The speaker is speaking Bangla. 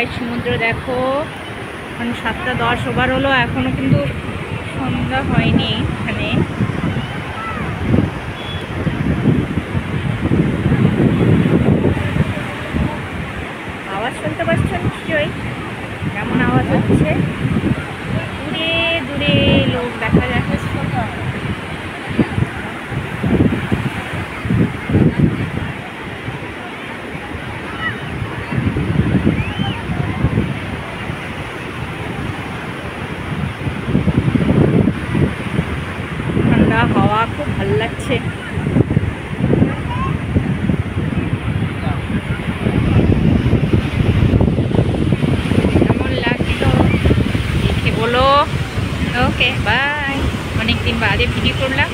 সবাই সমুদ্র দেখো। এখন 7:10 ওভার হলো, এখনো কিন্তু সন্ধ্যা হয়নি এখানে। আওয়াজ শুনতে পাচ্ছ নিশ্চয়ই, কেমন আওয়াজ হচ্ছে। দূরে দূরে লোক দেখা যাচ্ছে। ঠান্ডা হাওয়া, খুব ভালো লাগছে। কেমন লাগলো দেখে বলো। Okay bye. অনেকদিন বাদে ভিডিও করলাম।